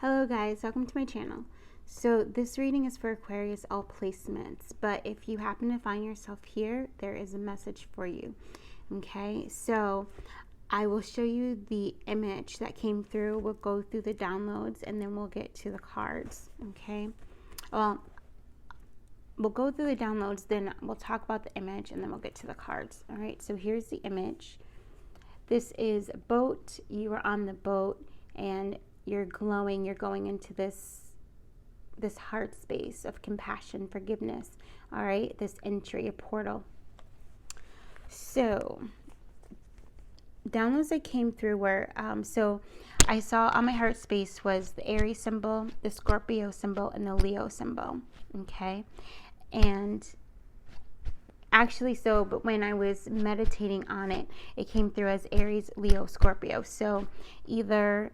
Hello guys, welcome to my channel. So this reading is for Aquarius all placements, but if you happen to find yourself here, there is a message for you. Okay, so I will show you the image that came through. We'll go through the downloads and then we'll get to the cards. Okay, well, we'll go through the downloads, then we'll talk about the image, and then we'll get to the cards. All right, so here's the image. This is a boat. You are on the boat and you're glowing. You're going into this heart space of compassion, forgiveness. All right, this entry, a portal. So downloads that came through were so I saw on my heart space was the Aries symbol, the Scorpio symbol, and the Leo symbol. Okay, and actually, but when I was meditating on it, it came through as Aries, Leo, Scorpio. So either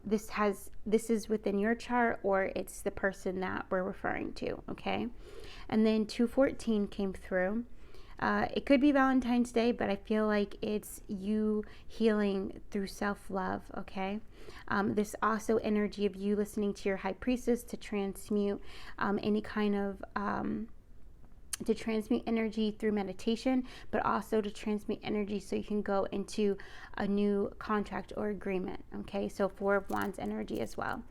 this is within your chart, or it's the person that we're referring to. Okay, and then 214 came through. It could be Valentine's Day, but I feel like it's you healing through self-love. Okay, there's also energy of you listening to your high priestess to transmute any kind of to transmute energy through meditation, but also to transmute energy so you can go into a new contract or agreement. Okay, so 4 of Wands energy as well.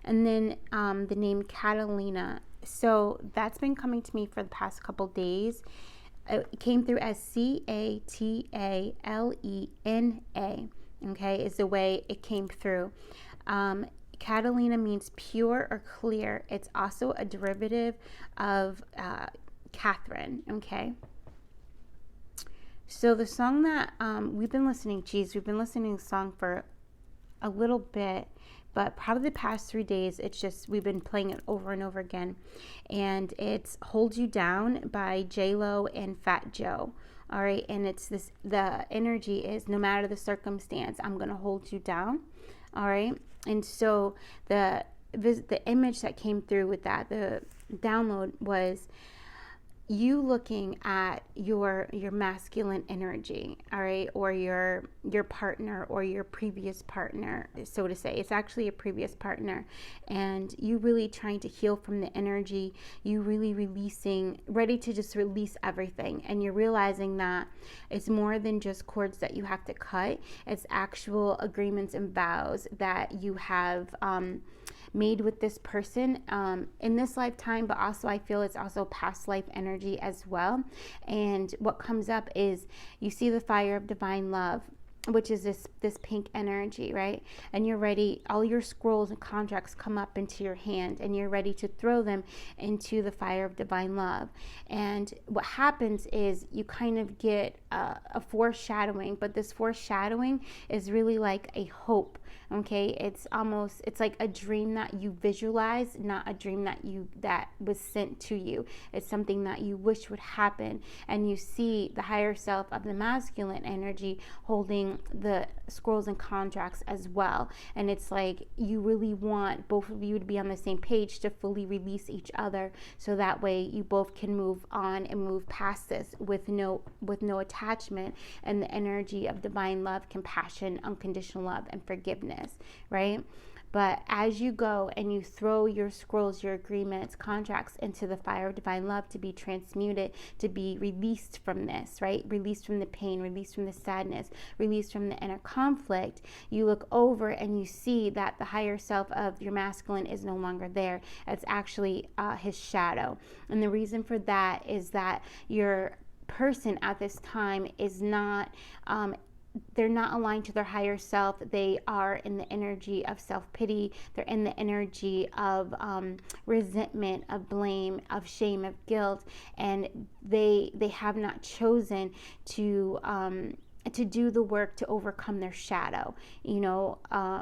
And then the name Catalina. So that's been coming to me for the past couple days. It came through as Catalena. Okay, is the way it came through. Catalina means pure or clear. It's also a derivative of Catherine. Okay, so the song that we've been listening to the song for a little bit, but probably the past 3 days it's just we've been playing it over and over again, and it's Hold You Down by J-Lo and Fat Joe. All right, and it's this, the energy is no matter the circumstance, I'm gonna hold you down. All right, and so the image that came through with that, the download, was you looking at your masculine energy, all right, or your partner or your previous partner, so to say. It's actually a previous partner, and you really trying to heal from the energy. You really releasing, ready to just release everything, and you're realizing that it's more than just cords that you have to cut. It's actual agreements and vows that you have made with this person in this lifetime, but also I feel it's also past life energy as well. And what comes up is you see the fire of divine love, which is this pink energy, right? And you're ready, all your scrolls and contracts come up into your hand, and you're ready to throw them into the fire of divine love. And what happens is you kind of get a foreshadowing, but this foreshadowing is really like a hope. Okay, it's like a dream that you visualize, not a dream that was sent to you. It's something that you wish would happen, and you see the higher self of the masculine energy holding the scrolls and contracts as well. And it's like you really want both of you to be on the same page to fully release each other, so that way you both can move on and move past this with no attachment, and the energy of divine love, compassion, unconditional love, and forgiveness. Right? But as you go and you throw your scrolls, your agreements, contracts into the fire of divine love to be transmuted, to be released from this, right? Released from the pain, released from the sadness, released from the inner conflict, you look over and you see that the higher self of your masculine is no longer there. It's actually his shadow. And the reason for that is that your person at this time is not they're not aligned to their higher self. They are in the energy of self-pity. They're in the energy of resentment, of blame, of shame, of guilt, and they have not chosen to do the work to overcome their shadow. You know,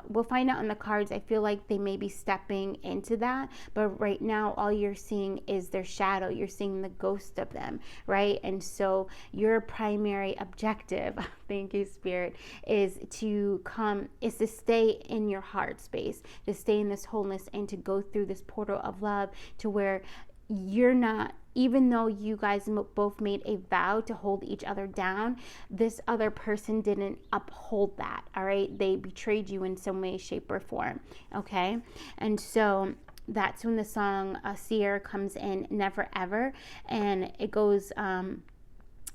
we'll find out in the cards. I feel like they may be stepping into that, but right now all you're seeing is their shadow. You're seeing the ghost of them, right? And so your primary objective, thank you, Spirit, is to stay in your heart space, to stay in this wholeness, and to go through this portal of love to where you're not even though you guys both made a vow to hold each other down, this other person didn't uphold that, all right? They betrayed you in some way, shape, or form, okay? And so that's when the song Sierra comes in, Never Ever, and it goes,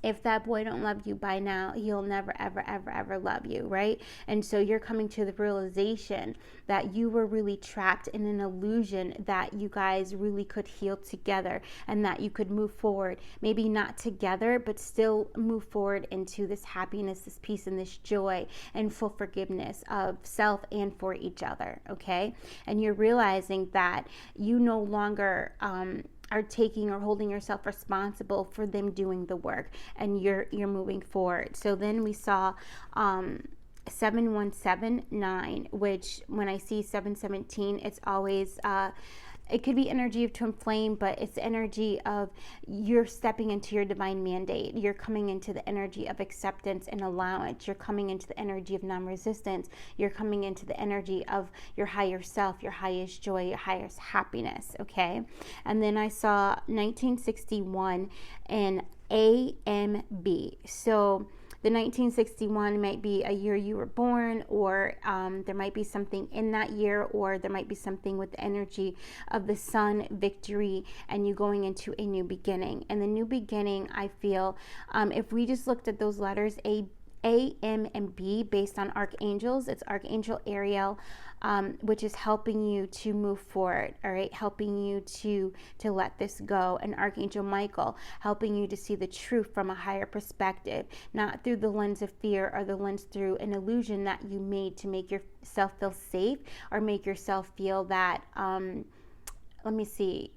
if that boy don't love you by now, he'll never, ever, ever, ever love you, right? And so you're coming to the realization that you were really trapped in an illusion that you guys really could heal together and that you could move forward, maybe not together, but still move forward into this happiness, this peace, and this joy and full forgiveness of self and for each other, okay? And you're realizing that you no longer, are taking or holding yourself responsible for them doing the work, and you're moving forward. So then we saw 7179, which when I see 717, it's always it could be energy of twin flame, but it's energy of you're stepping into your divine mandate. You're coming into the energy of acceptance and allowance. You're coming into the energy of non-resistance. You're coming into the energy of your higher self, your highest joy, your highest happiness, okay? And then I saw 1961 and AMB. So the 1961 might be a year you were born, or there might be something in that year, or there might be something with the energy of the sun, victory, and you going into a new beginning. And the new beginning, I feel, if we just looked at those letters, A, M, and B, based on archangels, it's Archangel Ariel, which is helping you to move forward, all right, helping you to let this go, and Archangel Michael helping you to see the truth from a higher perspective, not through the lens of fear or the lens through an illusion that you made to make yourself feel safe or make yourself feel that, let me see,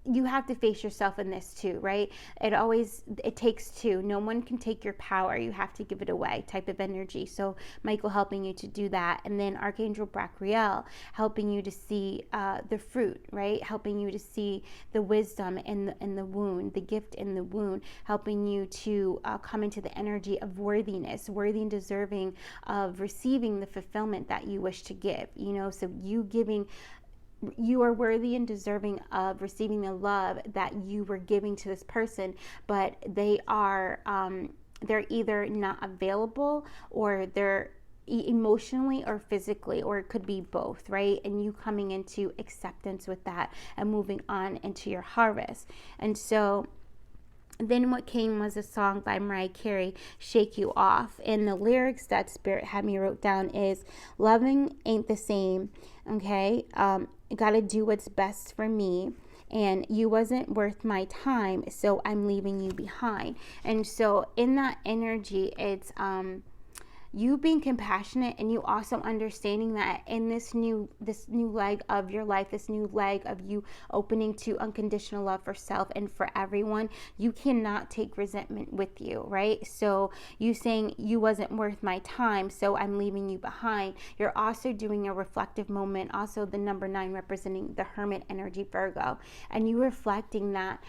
you have to face yourself in this too, right? It takes two. No one can take your power. You have to give it away type of energy. So Michael helping you to do that. And then Archangel Brachiel helping you to see the fruit, right? Helping you to see the wisdom in the wound, the gift in the wound, helping you to come into the energy of worthiness, worthy and deserving of receiving the fulfillment that you wish to give, you know, so you are worthy and deserving of receiving the love that you were giving to this person, but they're either not available, or they're emotionally or physically, or it could be both, right? And you coming into acceptance with that and moving on into your harvest. And so then what came was a song by Mariah Carey, Shake You Off. And the lyrics that Spirit had me wrote down is, loving ain't the same, okay? Gotta do what's best for me. And you wasn't worth my time, so I'm leaving you behind. And so in that energy, it's you being compassionate, and you also understanding that in this new leg of your life, this new leg of you opening to unconditional love for self and for everyone, you cannot take resentment with you, right? So you saying you wasn't worth my time, so I'm leaving you behind. You're also doing a reflective moment, also the number 9 representing the Hermit energy, Virgo, and you reflecting that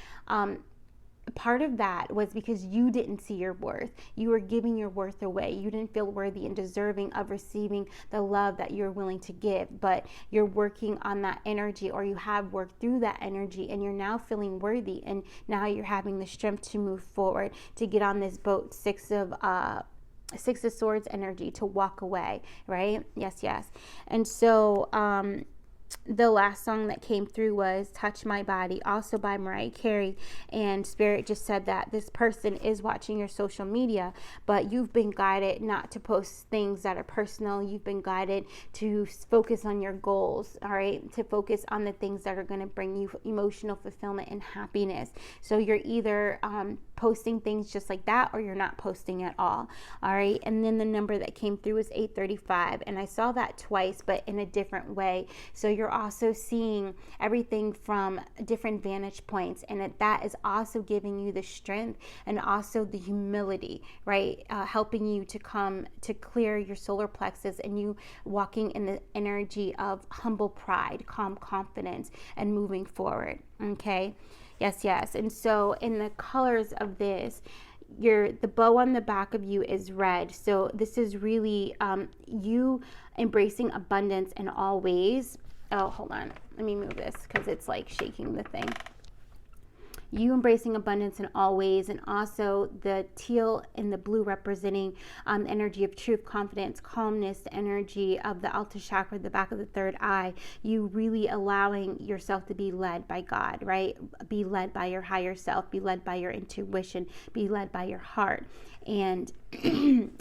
part of that was because you didn't see your worth. You were giving your worth away. You didn't feel worthy and deserving of receiving the love that you're willing to give, but you're working on that energy, or you have worked through that energy, and you're now feeling worthy, and now you're having the strength to move forward, to get on this boat, Six of Swords energy, to walk away, right? Yes. And so the last song that came through was Touch My Body, also by Mariah Carey. And Spirit just said that this person is watching your social media, but you've been guided not to post things that are personal. You've been guided to focus on your goals, all right? To focus on the things that are going to bring you emotional fulfillment and happiness. So you're either posting things just like that, or you're not posting at all right? And then the number that came through was 835, and I saw that twice, but in a different way. So you're also seeing everything from different vantage points, and that is also giving you the strength and also the humility, right? Helping you to come to clear your solar plexus, and you walking in the energy of humble pride, calm confidence, and moving forward, okay? Yes. And so in the colors of this, the bow on the back of you is red. So this is really you embracing abundance in all ways. Oh, hold on. Let me move this because it's like shaking the thing. you embracing abundance in all ways, and also the teal and the blue representing energy of truth, confidence, calmness, the energy of the Alta chakra, the back of the third eye. You really allowing yourself to be led by God, right? Be led by your higher self, be led by your intuition, be led by your heart. And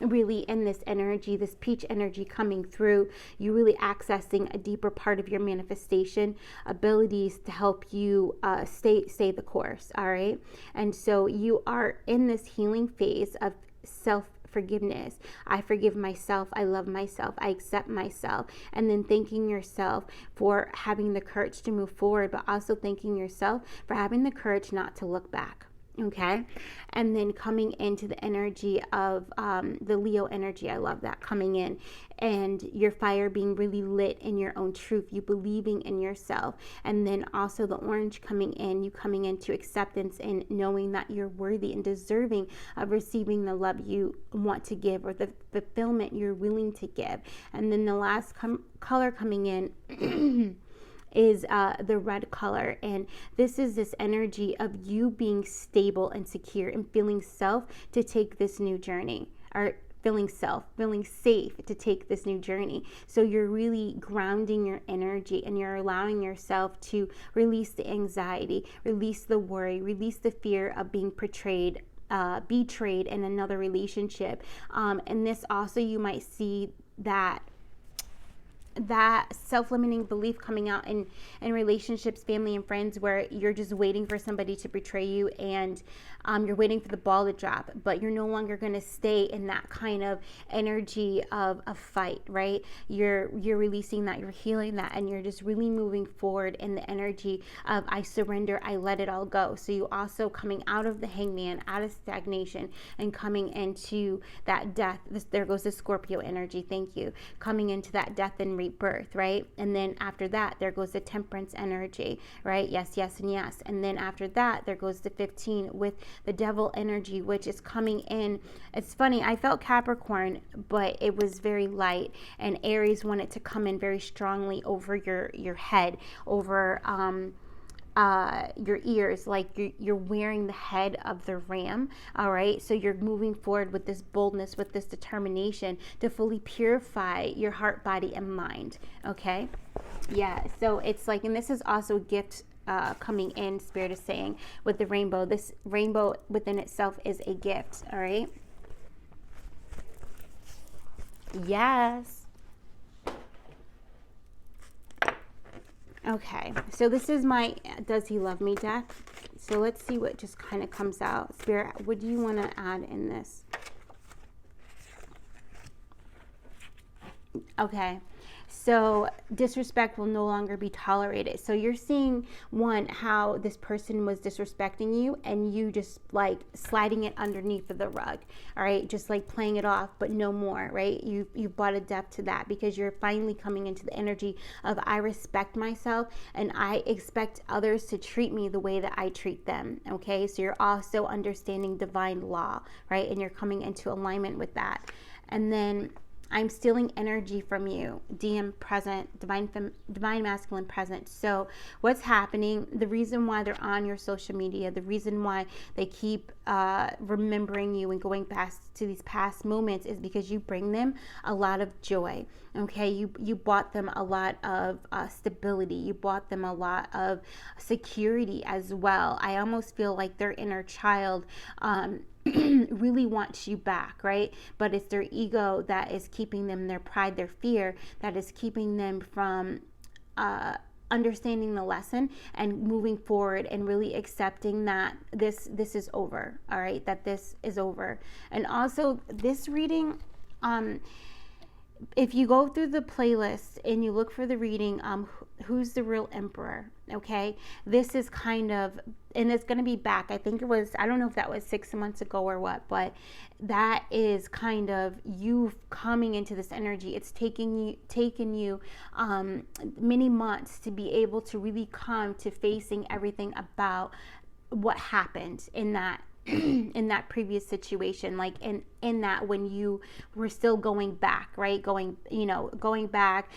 really in this energy, this peach energy coming through, you really accessing a deeper part of your manifestation abilities to help you stay the course. All right. And so you are in this healing phase of self-forgiveness. I forgive myself. I love myself. I accept myself. And then thanking yourself for having the courage to move forward, but also thanking yourself for having the courage not to look back. Okay. And then coming into the energy of the Leo energy. I love that coming in, and your fire being really lit in your own truth, you believing in yourself. And then also the orange coming in, you coming into acceptance and knowing that you're worthy and deserving of receiving the love you want to give, or the fulfillment you're willing to give. And then the last color coming in is the red color, and this is this energy of you being stable and secure and feeling self to take this new journey, or feeling safe to take this new journey. So you're really grounding your energy, and you're allowing yourself to release the anxiety, release the worry, release the fear of being betrayed in another relationship. And this also, you might see that self-limiting belief coming out in relationships, family and friends, where you're just waiting for somebody to betray you, and you're waiting for the ball to drop, but you're no longer going to stay in that kind of energy of a fight, right? You're releasing that, you're healing that, and you're just really moving forward in the energy of I surrender, I let it all go. So you also coming out of the hangman, out of stagnation, and coming into that death. There goes the Scorpio energy. Thank you. Coming into that death and rebirth, right? And then after that, there goes the temperance energy, right? Yes, yes, and yes. And then after that, there goes the 15 with the devil energy, which is coming in. It's funny, I felt Capricorn, but it was very light, and Aries wanted to come in very strongly over your head, over your ears, like you're wearing the head of the ram. All right, so you're moving forward with this boldness, with this determination to fully purify your heart, body, and mind. Okay, yeah, so it's like, and this is also a gift coming in, Spirit is saying, with the rainbow. This rainbow within itself is a gift. All right, yes. Okay, so this is my Does He Love Me deck. So let's see what just kind of comes out. Spirit, what do you want to add in this? Okay, so disrespect will no longer be tolerated. So you're seeing, one, how this person was disrespecting you, and you just like sliding it underneath of the rug. All right, just like playing it off, but no more, right? You brought a depth to that, because you're finally coming into the energy of I respect myself, and I expect others to treat me the way that I treat them. Okay, so you're also understanding divine law, right? And you're coming into alignment with that. And then I'm stealing energy from you. DM present, divine masculine present. So what's happening, the reason why they're on your social media, the reason why they keep remembering you and going back to these past moments, is because you bring them a lot of joy. Okay, you brought them a lot of stability. You brought them a lot of security as well. I almost feel like their inner child really wants you back, right? But it's their ego that is keeping them, their pride, their fear, that is keeping them from understanding the lesson and moving forward and really accepting that this is over. All right, that this is over. And also this reading, if you go through the playlist and you look for the reading, who's the real emperor? Okay, this is kind of, and it's going to be back. I think it was, I don't know if that was 6 months ago or what, but that is kind of you coming into this energy. It's taken you many months to be able to really come to facing everything about what happened in that in that previous situation, like in in that when you were still going back, right? Going back,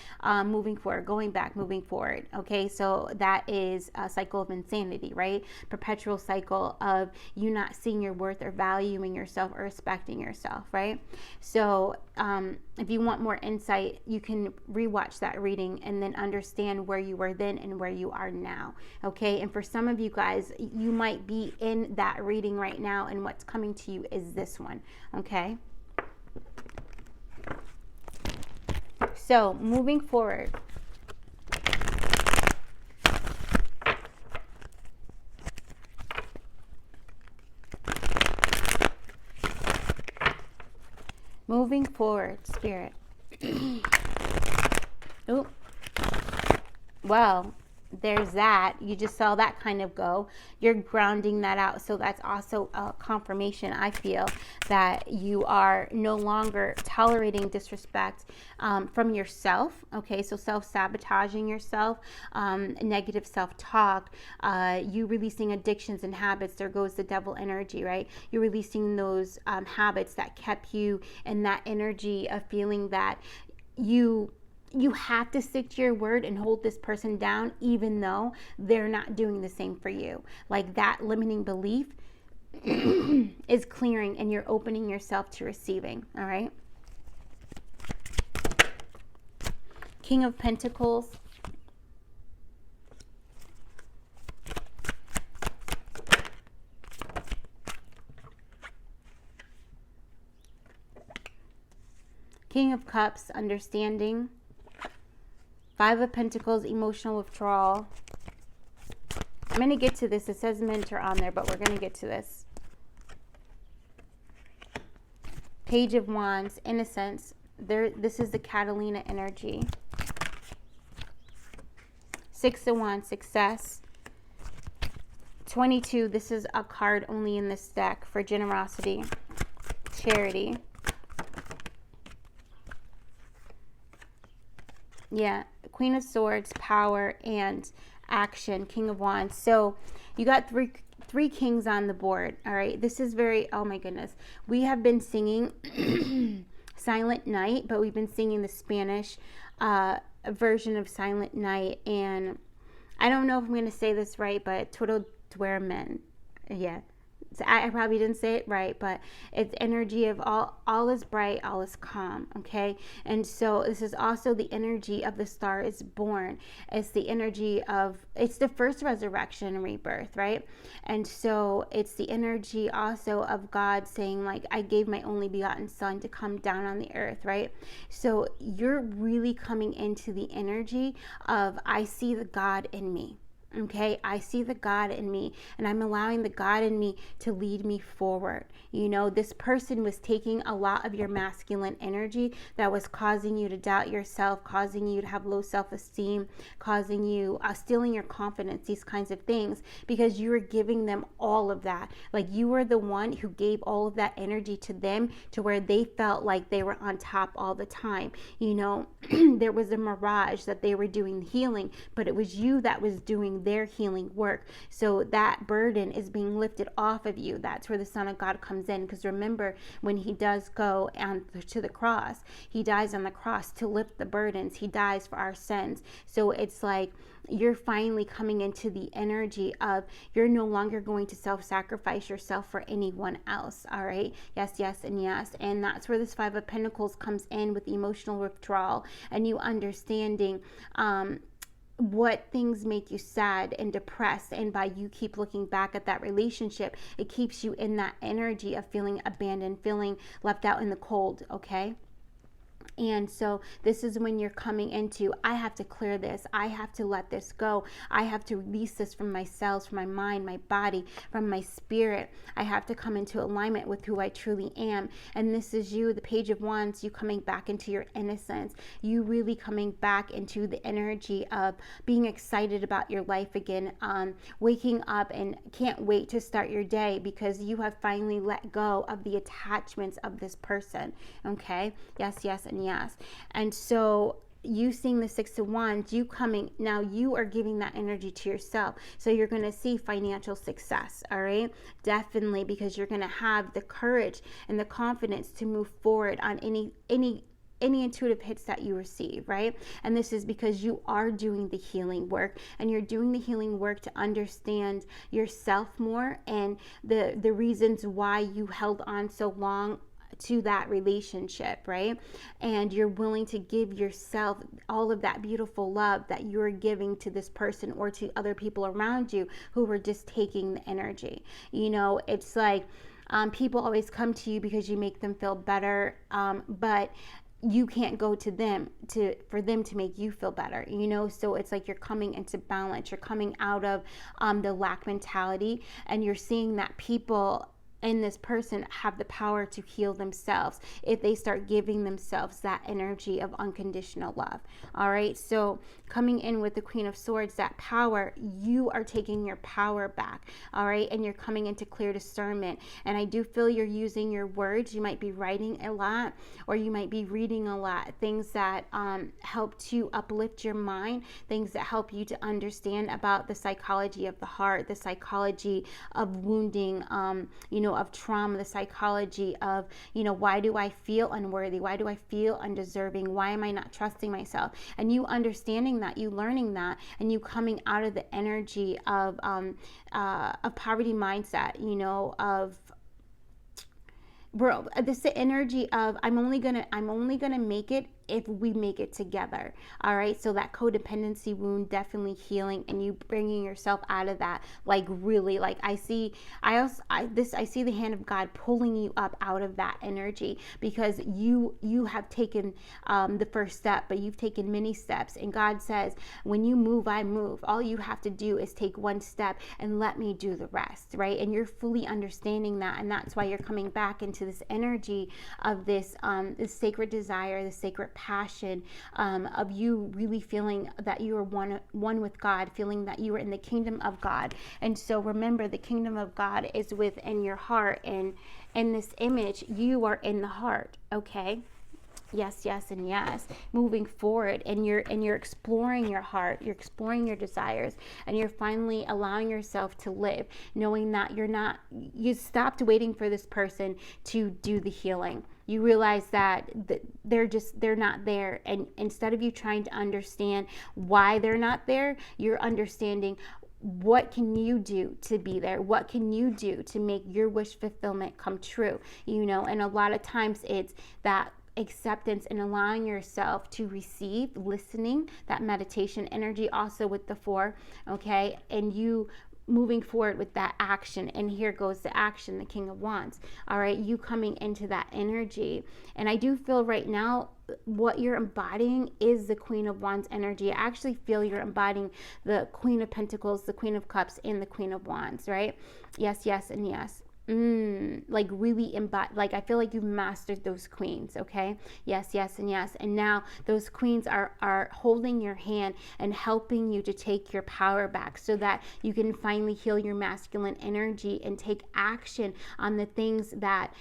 moving forward, going back, moving forward. Okay, so that is a cycle of insanity, right? Perpetual cycle of you not seeing your worth or valuing yourself or respecting yourself, right? So if you want more insight, you can rewatch that reading and then understand where you were then and where you are now. Okay, and for some of you guys, you might be in that reading right now, and what's coming to you is this one. Okay, so moving forward, Spirit. Oh, well, there's that. You just saw that kind of go. You're grounding that out. So that's also a confirmation, I feel, that you are no longer tolerating disrespect from yourself. Okay, so self-sabotaging yourself, negative self-talk, you releasing addictions and habits. There goes the devil energy, right? You're releasing those habits that kept you in that energy of feeling that you have to stick to your word and hold this person down even though they're not doing the same for you. Like that limiting belief is clearing, and you're opening yourself to receiving. All right. King of Pentacles. King of Cups, understanding. Five of Pentacles, emotional withdrawal. I'm going to get to this. It says mentor on there, but we're going to get to this. Page of Wands, innocence. This is the Catalina energy. Six of Wands, success. 22, this is a card only in this deck for generosity, charity. Yeah, Queen of Swords, power, and action, King of Wands. So you got three kings on the board. All right, this is very, oh my goodness. We have been singing Silent Night, but we've been singing the Spanish version of Silent Night. And I don't know if I'm going to say this right, but Todo Duermen. Yeah. So I probably didn't say it right, but it's energy of all is bright, all is calm, okay? And so this is also the energy of the Star is Born. It's the energy of, it's the first resurrection and rebirth, right? And so it's the energy also of God saying, like, I gave my only begotten Son to come down on the earth, right? So you're really coming into the energy of, I see the God in me. Okay, I see the God in me, and I'm allowing the God in me to lead me forward. You know, this person was taking a lot of your masculine energy that was causing you to doubt yourself, causing you to have low self-esteem, causing you, stealing your confidence, these kinds of things, because you were giving them all of that. Like you were the one who gave all of that energy to them to where they felt like they were on top all the time. You know, there was a mirage that they were doing healing, but it was you that was doing their healing work. So that burden is being lifted off of you. That's where the Son of God comes in, because remember, when he does go to the cross, he dies on the cross to lift the burdens. He dies for our sins. So it's like you're finally coming into the energy of you're no longer going to self-sacrifice yourself for anyone else. All right, yes, yes, and yes. And that's where this Five of Pentacles comes in, with emotional withdrawal and you understanding what things make you sad and depressed, and by you keep looking back at that relationship, it keeps you in that energy of feeling abandoned, feeling left out in the cold. Okay. And so this is when you're coming into, I have to clear this. I have to let this go. I have to release this from my cells, from my mind, my body, from my spirit. I have to come into alignment with who I truly am. And this is you, the Page of Wands, you coming back into your innocence. You really coming back into the energy of being excited about your life again, waking up and can't wait to start your day because you have finally let go of the attachments of this person. Okay? Yes, yes, and yes. And so you seeing the Six of Wands, you coming, now you are giving that energy to yourself. So you're going to see financial success, all right? Definitely, because you're going to have the courage and the confidence to move forward on any intuitive hits that you receive, right? And this is because you are doing the healing work, and you're doing the healing work to understand yourself more and the reasons why you held on so long to that relationship, right? And you're willing to give yourself all of that beautiful love that you're giving to this person or to other people around you who were just taking the energy. You know, it's like people always come to you because you make them feel better, but you can't go to them for them to make you feel better, you know? So it's like you're coming into balance, you're coming out of the lack mentality, and you're seeing that people and this person have the power to heal themselves if they start giving themselves that energy of unconditional love. All right, so coming in with the Queen of Swords, that power, you are taking your power back. All right, and you're coming into clear discernment. And I do feel you're using your words. You might be writing a lot, or you might be reading a lot, things that help to uplift your mind, things that help you to understand about the psychology of the heart, the psychology of wounding, you know, of trauma, the psychology of, you know, why do I feel unworthy? Why do I feel undeserving? Why am I not trusting myself? And you understanding that, you learning that, and you coming out of the energy of poverty mindset, you know, of, bro, this is the energy of I'm only gonna make it if we make it together. All right, so that codependency wound definitely healing, and you bringing yourself out of that, like really, like I see the hand of God pulling you up out of that energy, because you have taken the first step, but you've taken many steps, and God says when you move, I move. All you have to do is take one step and let me do the rest, right? And you're fully understanding that, and that's why you're coming back into this energy of this sacred desire, this sacred passion, of you really feeling that you are one with God, feeling that you are in the kingdom of God. And so remember, the kingdom of God is within your heart, and in this image, you are in the heart, okay? Yes, yes, and yes. Moving forward, and you're exploring your heart, you're exploring your desires, and you're finally allowing yourself to live, knowing that you stopped waiting for this person to do the healing. You realize that they're not there, and instead of you trying to understand why they're not there, you're understanding what can you do to be there? What can you do to make your wish fulfillment come true? You know, and a lot of times it's that acceptance and allowing yourself to receive, listening, that meditation energy, also with the 4, okay? And you moving forward with that action. And here goes the action, the King of Wands. All right, you coming into that energy. And I do feel right now what you're embodying is the Queen of Wands energy. I actually feel you're embodying the Queen of Pentacles, the Queen of Cups, and the Queen of Wands, right? Yes, yes, and yes. Like really embody, like I feel like you've mastered those queens, okay? Yes, yes, and yes. And now those queens are holding your hand and helping you to take your power back, so that you can finally heal your masculine energy and take action on the things that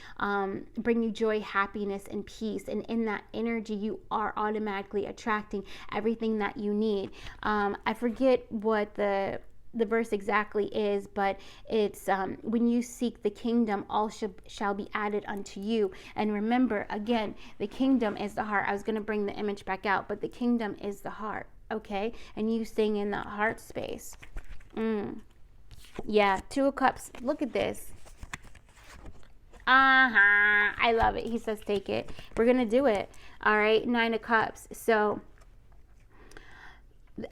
bring you joy, happiness, and peace. And in that energy, you are automatically attracting everything that you need. I forget what the verse exactly is, but it's when you seek the kingdom, all shall be added unto you. And remember, again, the kingdom is the heart. I was going to bring the image back out, but the kingdom is the heart, okay? And you staying in that heart space. Yeah, 2 of Cups. Look at this. I love it. He says take it. We're going to do it. All right, 9 of Cups. So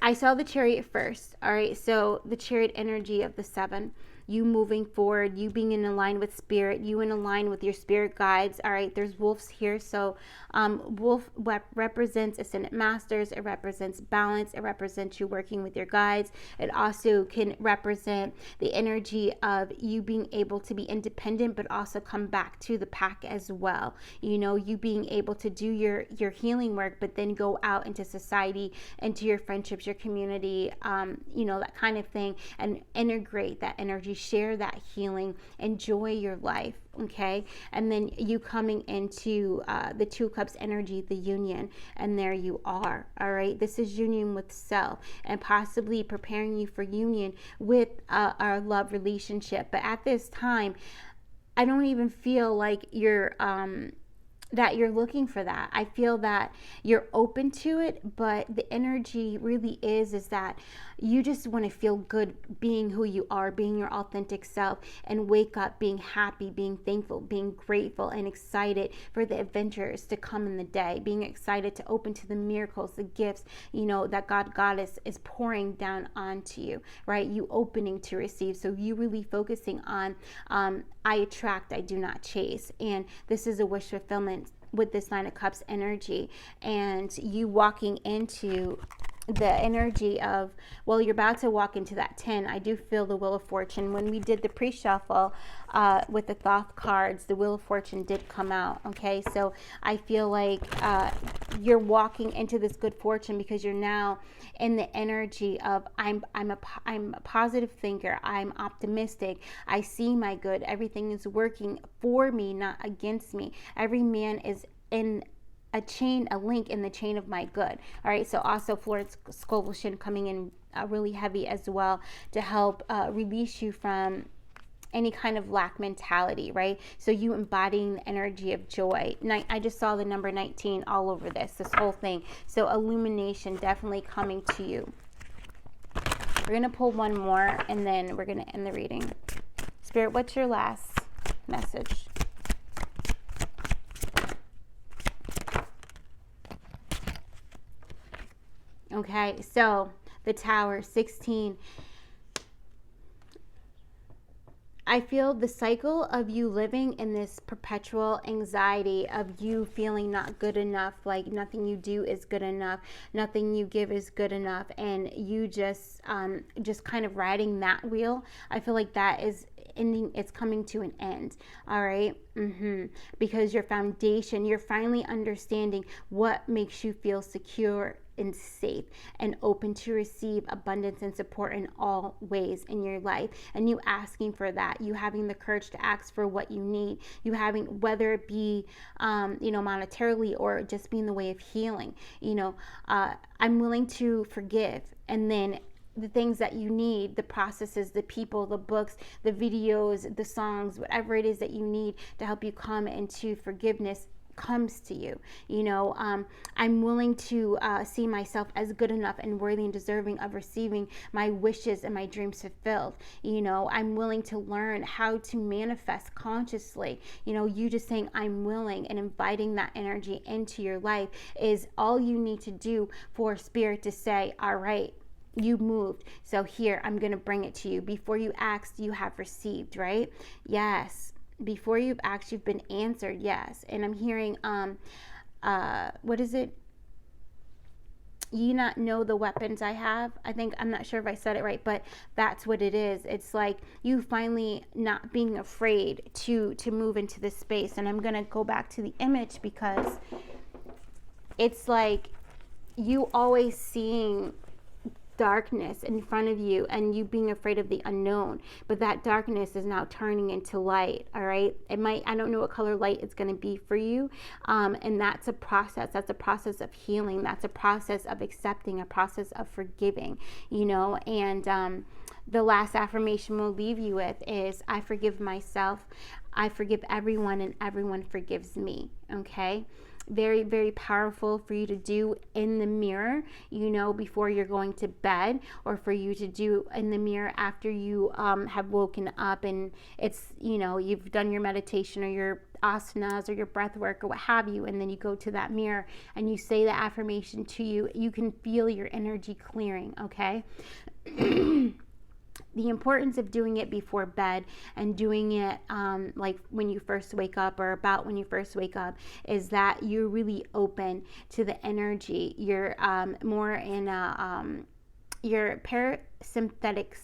I saw the Chariot first, all right? So the Chariot energy of the 7, you moving forward, you being in line with spirit, you in line with your spirit guides, all right? There's wolves here. So wolf represents ascendant masters. It represents balance. It represents you working with your guides. It also can represent the energy of you being able to be independent, but also come back to the pack as well. You know, you being able to do your healing work, but then go out into society, into your friendships, your community, you know, that kind of thing, and integrate that energy share that healing, enjoy your life, okay? And then you coming into the Two of Cups energy, the union, and there you are, all right? This is union with self and possibly preparing you for union with our love relationship. But at this time, I don't even feel like you're looking for that. I feel that you're open to it, but the energy really is that you just want to feel good being who you are, being your authentic self, and wake up being happy, being thankful, being grateful, and excited for the adventures to come in the day, being excited to open to the miracles, the gifts, that Goddess is pouring down onto you, right? You opening to receive. So you really focusing on, I attract, I do not chase. And this is a wish fulfillment with this Nine of Cups energy, and you walking into the energy of, well, you're about to walk into that 10. I do feel the Wheel of Fortune. When we did the pre-shuffle with the Thoth cards, the Wheel of Fortune did come out, okay? So I feel like you're walking into this good fortune because you're now in the energy of I'm a positive thinker, I'm optimistic, I see my good, everything is working for me, not against me. Every man is in a link in the chain of my good. All right, so also Florence Scovillian coming in really heavy as well to help release you from any kind of lack mentality, right? So you embodying the energy of joy. I just saw the number 19 all over this whole thing. So illumination definitely coming to you. We're going to pull one more and then we're going to end the reading. Spirit, what's your last message? Okay, so the Tower, 16. I feel the cycle of you living in this perpetual anxiety of you feeling not good enough, like nothing you do is good enough, nothing you give is good enough, and you just kind of riding that wheel. I feel like that is ending, it's coming to an end. All right. Because your foundation, you're finally understanding what makes you feel secure and safe and open to receive abundance and support in all ways in your life, and you asking for that, you having the courage to ask for what you need, you having, whether it be monetarily or just being the way of healing, I'm willing to forgive, and then the things that you need, the processes, the people, the books, the videos, the songs, whatever it is that you need to help you come into forgiveness comes to you. I'm willing to see myself as good enough and worthy and deserving of receiving my wishes and my dreams fulfilled. I'm willing to learn how to manifest consciously. You just saying I'm willing and inviting that energy into your life is all you need to do for Spirit to say, all right, you moved, so here, I'm going to bring it to you. Before you asked, you have received, right? Yes. Before you've asked, you've been answered. Yes. And I'm hearing, what is it? Ye not know the weapons I have. I'm not sure if I said it right, but that's what it is. It's like you finally not being afraid to move into this space. And I'm going to go back to the image because it's like you always seeing darkness in front of you and you being afraid of the unknown, but that darkness is now turning into light. All right, I don't know what color light it's going to be for you, and that's a process of healing, that's a process of accepting, a process of forgiving, and the last affirmation we'll leave you with is, I forgive myself, I forgive everyone, and everyone forgives me. Okay, very, very powerful for you to do in the mirror, before you're going to bed, or for you to do in the mirror after you have woken up and it's, you've done your meditation or your asanas or your breath work or what have you, and then you go to that mirror and you say the affirmation to you. You can feel your energy clearing, okay? The importance of doing it before bed and doing it like when you first wake up or about when you first wake up is that you're really open to the energy. You're more in a sympathetic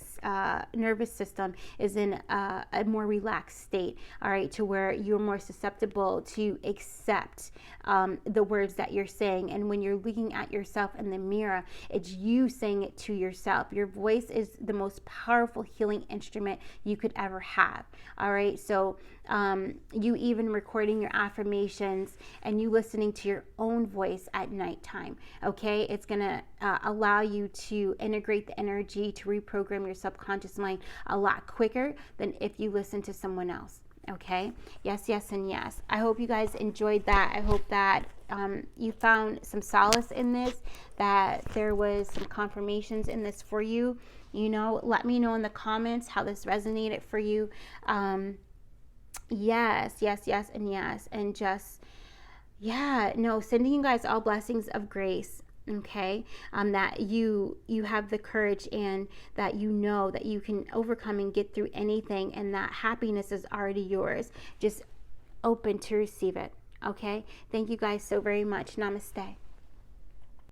nervous system is in a more relaxed state, all right, to where you're more susceptible to accept the words that you're saying. And when you're looking at yourself in the mirror, it's you saying it to yourself. Your voice is the most powerful healing instrument you could ever have, all right? So you even recording your affirmations and you listening to your own voice at nighttime, okay? It's going to allow you to integrate the energy, to reprogram your subconscious mind a lot quicker than if you listen to someone else. Okay. Yes, yes, and yes. I hope you guys enjoyed that. I hope that you found some solace in this, that there was some confirmations in this for you. You know, let me know in the comments how this resonated for you. Yes, yes, yes, and yes. And just, yeah, no, sending you guys all blessings of grace. Okay, that you have the courage, and that you know that you can overcome and get through anything, and that happiness is already yours. Just open to receive it. Okay, thank you guys so very much. Namaste.